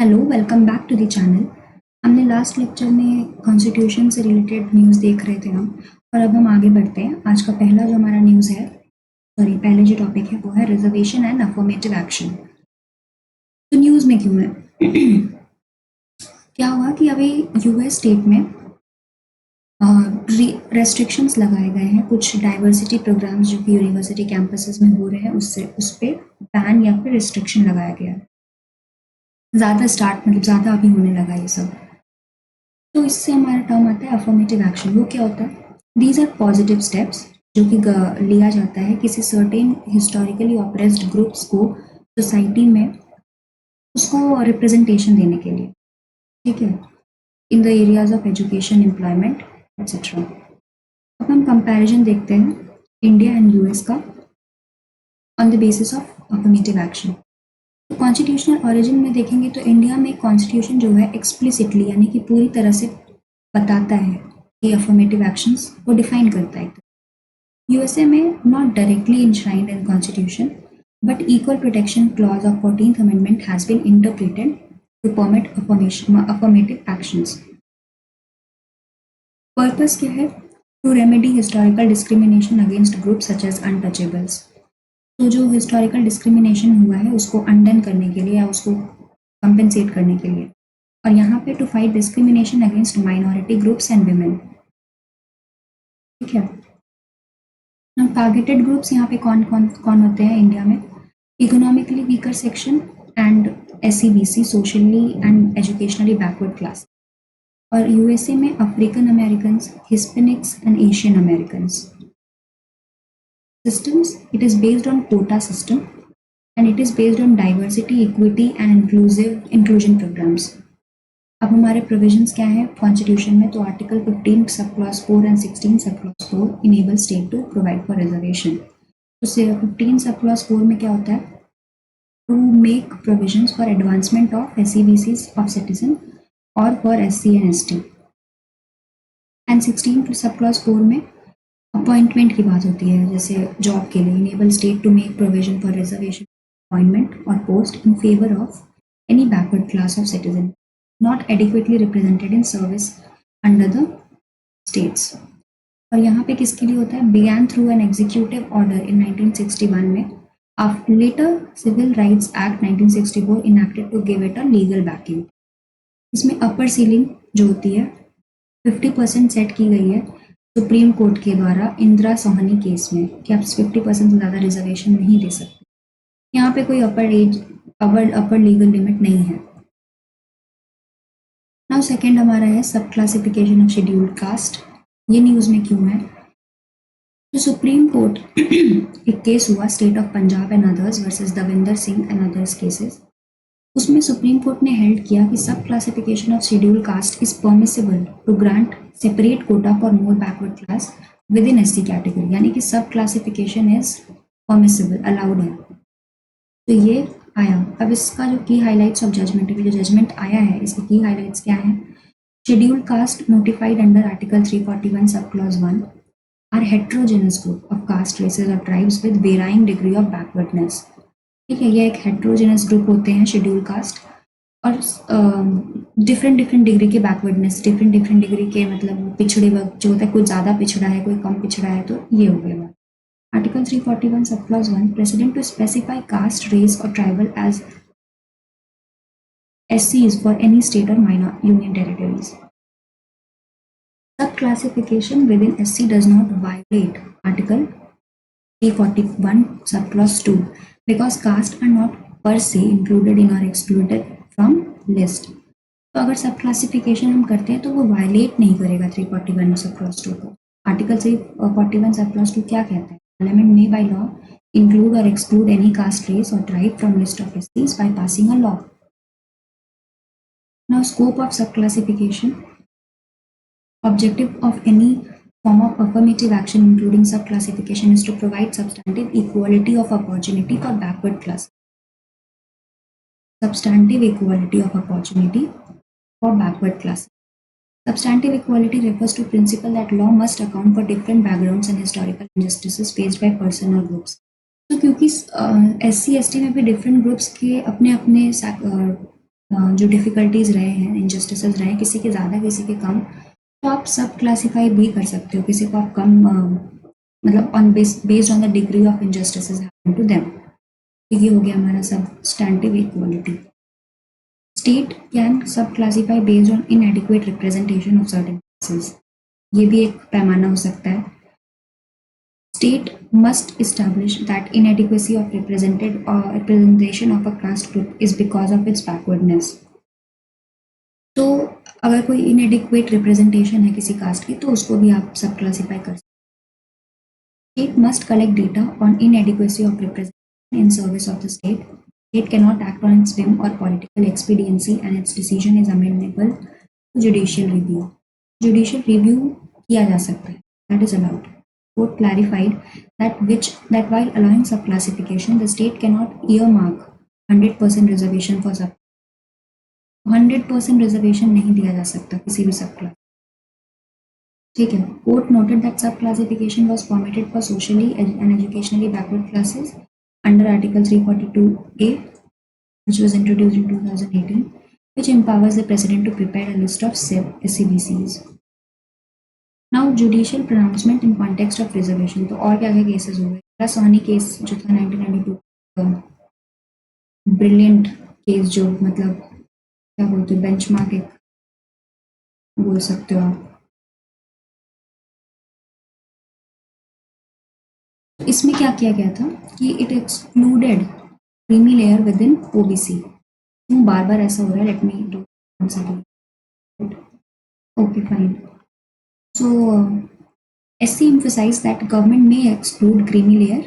Hello, welcome back to the channel. हमने last lecture में constitution से रिलेटेड न्यूज़ देख रहे थे हम, और अब हम आगे बढ़ते हैं। आज का पहला जो हमारा न्यूज़ है, सॉरी पहले जो टॉपिक है वो है रिजर्वेशन एंड अफर्मेटिव एक्शन। तो न्यूज़ में क्यों है? क्या हुआ कि अभी यूएस स्टेट में रेस्ट्रिक्शंस लगाए गए हैं कुछ डाइवर्सिटी प्रोग्राम्स जो कि यूनिवर्सिटी कैंपसेस में हो रहे हैं, उससे उस पर बैन या फिर रिस्ट्रिक्शन लगाया गया है। ज़्यादा अभी होने लगा ये सब। तो इससे हमारा टर्म आता है अफर्मेटिव एक्शन। वो क्या होता है? दीज आर पॉजिटिव स्टेप्स जो कि लिया जाता है किसी सर्टेन हिस्टोरिकली ऑप्रेस्ड ग्रुप्स को सोसाइटी में उसको रिप्रेजेंटेशन देने के लिए, ठीक है, in the areas of education, employment etcetera. अब हम कंपैरिजन देखते हैं इंडिया एंड यूएस का on the basis of affirmative action. तो कॉन्स्टिट्यूशनल ओरिजिन में देखेंगे तो इंडिया में कॉन्स्टिट्यूशन जो है एक्सप्लिसिटली यानी कि पूरी तरह से बताता है कि अफर्मेटिव एक्शंस को डिफाइन करता है। यूएसए में not directly enshrined in constitution, but equal protection clause of 14th amendment has been interpreted to permit affirmative actions. Purpose क्या है? To remedy historical discrimination against group such as untouchables. तो जो historical discrimination हुआ है उसको अंडन करने के लिए या उसको कंपेंसेट करने के लिए, और यहाँ पे to fight discrimination against minority groups and women, ठीक है। टारगेटेड ग्रुप्स यहाँ पे कौन कौन कौन होते हैं इंडिया में? Economically weaker section and SCBC, socially and educationally backward class. और यूएसए में African American, Hispanics and Asian American. systems, it is based on quota system and it is based on diversity, equity and inclusion programs. अब हमारे provisions क्या है constitution में? तो article 15 sub clause 4 and 16 sub clause 4 enable state to provide for reservation. तो 15 sub clause 4 में क्या होता है? To make provisions for advancement of SCBCs of citizen और for SC and ST. And 16 sub clause 4 में appointment की बात होती है, जैसे जॉब के लिए enable state to make provision for reservation appointment और post in favour of any backward class of citizen not adequately represented in service under the states. और यहाँ पे किसके लिए होता है? Began through an executive order in 1961 में, after later civil rights act 1964 enacted to give it a legal backing. इसमें upper ceiling जो होती है 50% सेट की गई है सुप्रीम कोर्ट के द्वारा इंदिरा सोहनी केस में कि आप 50% से ज़्यादा रिजर्वेशन नहीं दे सकते। यहाँ पे कोई अपर लीगल लिमिट नहीं है। नाउ सेकंड हमारा है sub classification of scheduled caste. ये न्यूज़ में क्यों है? तो सुप्रीम कोर्ट एक केस हुआ State of Punjab and others versus Davinder Singh and others cases. उसमें सुप्रीम कोर्ट ने हेल्ड किया कि sub classification of schedule caste is permissible to grant separate quota for more backward class within SC category, यानी कि sub classification is permissible, allowed है। तो ये आया। अब इसका जो की हाईलाइट्स ऑफ जजमेंट है, जो जजमेंट आया है इसके की हाईलाइट्स क्या है? Schedule caste notified under article 341 sub clause 1 are heterogeneous group of caste, races और tribes with varying degree of backwardness, ठीक है। ये एक हेट्रोजेनस ग्रुप होते हैं शेड्यूल कास्ट, और डिफरेंट डिग्री के बैकवर्डनेस, डिफरेंट डिग्री के मतलब पिछड़े वर्ग जो होता है, कोई ज़्यादा पिछड़ा है कोई कम पिछड़ा है, तो ये हो गया। Article 341 sub clause 1 president to specify caste, race और tribal as SCs for any state और minor union territories. Sub classification within SC does not violate Article 341 subclause 2 because caste are not per se included in or excluded from list. तो अगर सब classification हम करते हैं तो वो violet नहीं करेगा 341 सब क्लॉज 2 को। आर्टिकल 341 सब क्लॉज 2 क्या कहता है? पार्लियामेंट में बाय लॉ इंक्लूड और एक्सक्लूड एनी कास्ट, रेस और tribe from list of SCs by passing a law. Now scope of sub classification. Objective of any form of affirmative action including sub classification is to provide substantive equality of opportunity for backward class. Substantive equality of opportunity for backward class. Substantive equality refers to principle that law must account for different backgrounds and historical injustices faced by person or groups. तो क्योंकि SC ST में भी different groups के अपने अपने जो difficulties रहे हैं, इनजस्टिसेस रहे हैं, किसी के ज़्यादा किसी के कम, तो आप सब क्लासीफाई भी कर सकते हो। किसी को आप कम मतलब on based on the degree of injustices happen to them. ये हो गया हमारा substantive equality. State can sub classify based on inadequate representation of certain cases. ये भी एक पैमाना हो सकता है। State must establish that inadequacy of representation of a caste group is because of its backwardness. तो अगर कोई inadequate representation है किसी कास्ट की, तो उसको भी आप सब क्लासीफाई कर सकते हैं। State must collect data on inadequacy of representation in service of the state. State cannot act on its whim or political expediency, and its decision is amenable to judicial review. Judicial review किया जा सकता है, that is allowed. Court clarified that while allowing subclassification, the state cannot earmark 100% reservation for sub 100% reservation नहीं दिया जा सकता किसी भी सब क्लास। ठीक है। Court noted that subclassification was permitted for socially and educationally backward classes under Article 342A, which was introduced in 2018, which empowers the president to prepare a list of SCBCs. Now judicial pronouncement in context of reservation. तो और क्या क्या cases हो गए? Soni case जो था 1992 का brilliant case, जो मतलब क्या बोलते हो, बेंचमार्क एक बोल सकते हो आप। इसमें क्या किया गया था कि it excluded creamy layer within OBC. बार बार ऐसा हो रहा है, let me do okay fine. So SC emphasized that government may exclude creamy layer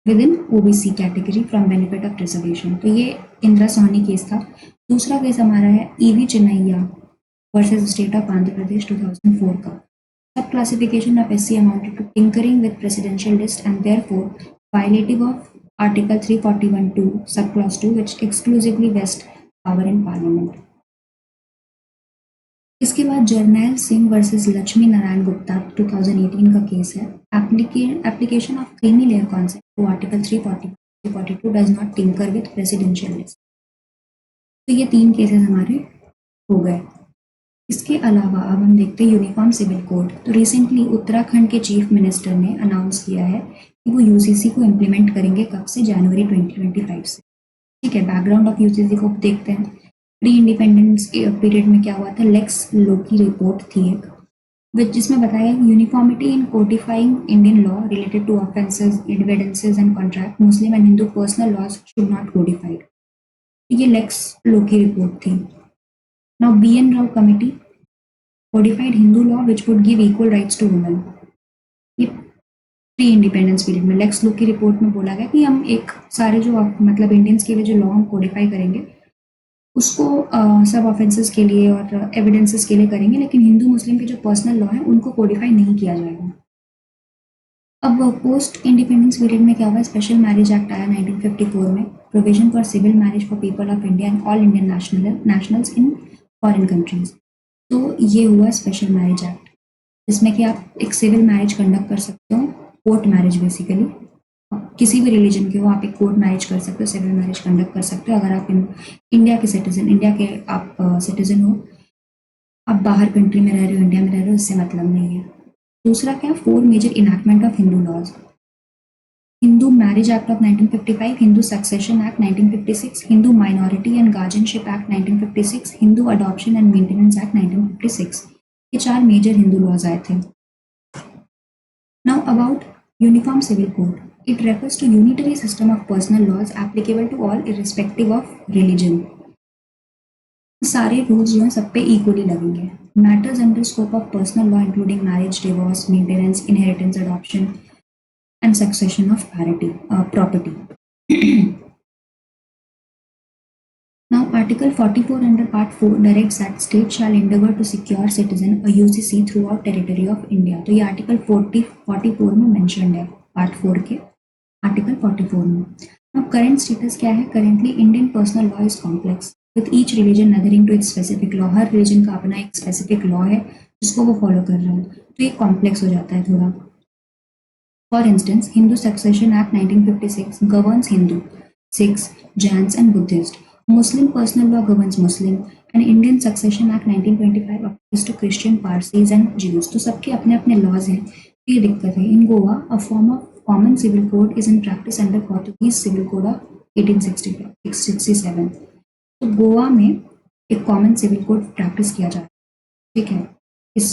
within OBC category from benefit of reservation. तो ये इंदिरा सोनी केस था। दूसरा केस हमारा है EV Chinnaiah versus state of Andhra Pradesh 2004 का। Sub classification of SC amounted to tinkering with presidential list and therefore violative of Article 341(2) subclause 2, which exclusively vests power in Parliament. इसके बाद Jarnail Singh versus Lakshmi Narayan Gupta 2018 का केस है। Application of creamy layer concept to article 342 does not tinker with presidential list. तो ये 3 cases हमारे हो गए। इसके अलावा अब हम देखते हैं यूनिफॉर्म सिविल कोड। तो रिसेंटली उत्तराखंड के चीफ मिनिस्टर ने अनाउंस किया है कि वो यूसीसी को इम्प्लीमेंट करेंगे। कब से? जनवरी 2025 से। ठीक है। बैकग्राउंड ऑफ यूसीसी को देखते हैं। प्री इंडिपेंडेंस पीरियड में क्या हुआ था? लेक्स लोकी रिपोर्ट थी एक, जिसमें बताया uniformity in codifying Indian law related to offences, evidences and contract, Muslim and Hindu personal laws should not codified. ये लेक्स लोकी रिपोर्ट थी। Now BN Rao committee codified Hindu law which would give equal rights to women. ये pre independence period में lex loci report में बोला गया कि हम एक सारे जो मतलब इंडियंस के लिए जो लॉ हम कोडिफाई करेंगे उसको सब ऑफेंसेस के लिए और एविडेंसेस के लिए करेंगे, लेकिन हिंदू मुस्लिम के जो पर्सनल लॉ है उनको कोडिफाई नहीं किया जाएगा। अब पोस्ट इंडिपेंडेंस पीरियड में क्या हुआ? स्पेशल मैरिज एक्ट आया 1954 में, provision for civil marriage for people of India and all Indian nationals in foreign countries. तो ये हुआ स्पेशल मैरिज एक्ट, जिसमें कि आप एक सिविल मैरिज कंडक्ट कर सकते हो, कोर्ट मैरिज बेसिकली। किसी भी रिलीजन के हो आप एक कोर्ट मैरिज कर सकते हो, सिविल मैरिज कंडक्ट कर सकते हो। अगर आप इंडिया के सिटीजन, इंडिया के आप सिटीजन हो, आप बाहर कंट्री में रह रहे हो, इंडिया में रह रहे हो, इससे मतलब नहीं है। दूसरा क्या? 4 major enactment of Hindu laws. Hindu marriage act of 1955, Hindu succession act 1956, Hindu minority and guardianship act 1956, Hindu adoption and maintenance act 1956। ये 4 मेजर हिंदू लॉज आए थे। Now about uniform civil code, it refers to unitary system of personal laws applicable to all irrespective of religion. सारे rules जो हैं सब पे equally लगेंगे। Matters under scope of personal law including marriage, divorce, maintenance, inheritance, adoption and succession of property. Now Article 44 under Part 4 directs that state shall endeavor to secure citizen a UCC throughout territory of India. तो ये article 44 में mentioned है, part 4 के article 44 में। अब current status क्या है? Currently Indian personal law is complex with each religion adhering to its specific law. हर रिलीजन का अपना एक स्पेसिफिक लॉ है जिसको वो फॉलो कर रहा है, तो ये कॉम्प्लेक्स हो जाता है थोड़ा। For instance, Hindu succession act 1956 governs Hindu, Sikhs, Jains and Buddhist. Muslim personal law governs Muslim and Indian Succession Act 1925 applies to Christian, Parsis and Jews. तो सबके अपने अपने लॉज हैं. ये दिक्कत है. In Goa, a form of common civil code is in practice under Portuguese Civil Code of 1867. तो गोवा में एक कॉमन सिविल कोड प्रैक्टिस किया जा रहा है, ठीक है, इस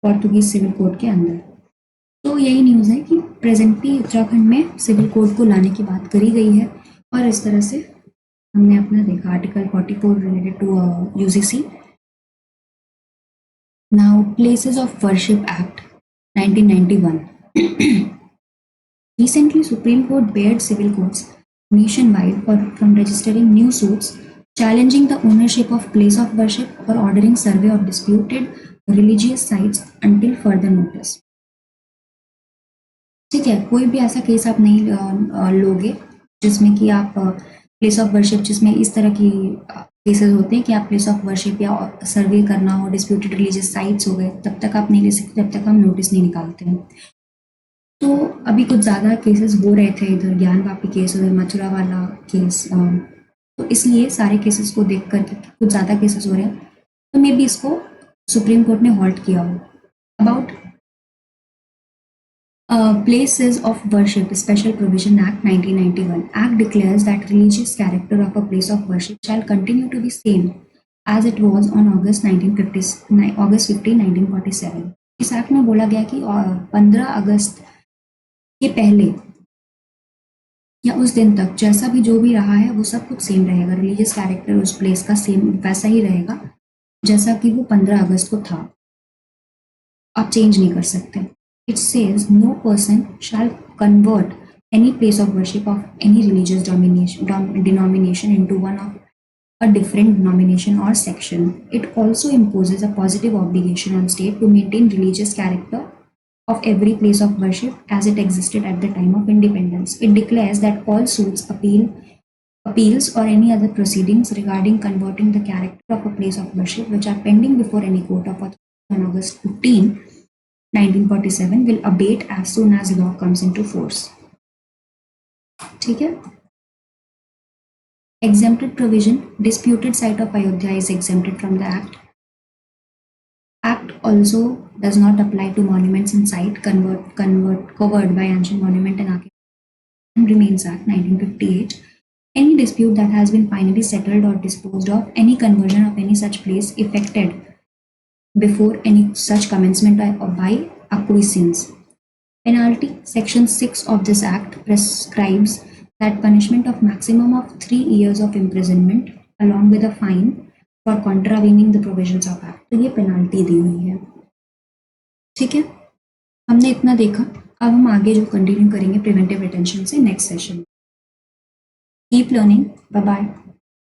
पोर्तुगीज सिविल कोड के अंदर. तो यही न्यूज़ है कि प्रेजेंटली उत्तराखंड में सिविल कोड को लाने की बात करी गई है और इस तरह से हमने अपना देखा article 44 related to UGC. Now places of worship act 1991. Recently, Supreme Court barred civil courts nationwide from registering new suits challenging the ownership of place of worship or ordering survey of disputed religious sites until further notice. ठीक है, कोई भी ऐसा case आप नहीं लोगे जिसमें कि आप प्लेस ऑफ वर्शिप, जिसमें इस तरह की केसेस होते हैं कि आप प्लेस ऑफ वर्शिप या सर्वे करना हो, डिस्प्यूटेड रिलीजियस साइट्स हो गए, तब तक आप नहीं ले सकते जब तक हम नोटिस नहीं निकालते हैं. तो अभी कुछ ज़्यादा केसेस हो रहे थे, इधर ज्ञानवापी केस, उधर मथुरा वाला केस, तो इसलिए सारे केसेस को देख करके कुछ ज़्यादा केसेस हो रहे हैं, तो मे बी इसको सुप्रीम कोर्ट ने हॉल्ट किया हो. About Places of Worship Special Provision Act 1991. Act declares that religious character of a place of worship shall continue to be same as it was on August 15, 1947. इस act में बोला गया कि 15 अगस्त के पहले या उस दिन तक जैसा भी जो भी रहा है वो सब कुछ सेम रहेगा. रिलीजियस कैरेक्टर उस प्लेस का सेम वैसा ही रहेगा जैसा कि वो 15 अगस्त को था. आप चेंज नहीं कर सकते. It says no person shall convert any place of worship of any religious denomination into one of a different denomination or section. It also imposes a positive obligation on state to maintain religious character of every place of worship as it existed at the time of independence. It declares that all suits, appeals or any other proceedings regarding converting the character of a place of worship which are pending before any court of authority on August 15, 1947 will abate as soon as law comes into force. ठीक है. Exempted provision. Disputed site of Ayodhya is exempted from the act. Act also does not apply to monuments in site covered by Ancient Monument and Archaeological and Remains Act 1958. Any dispute that has been finally settled or disposed of, any conversion of any such place effected before any such commencement by acquiescence. Penalty. Section 6 of this act prescribes that punishment of maximum of 3 years of imprisonment along with a fine for contravening the provisions of act. तो ये penalty दी हुई है. ठीक है, हमने इतना देखा. अब हम आगे जो कंटिन्यू करेंगे प्रिवेंटिव डिटेंशन से next session. Keep learning. Bye bye.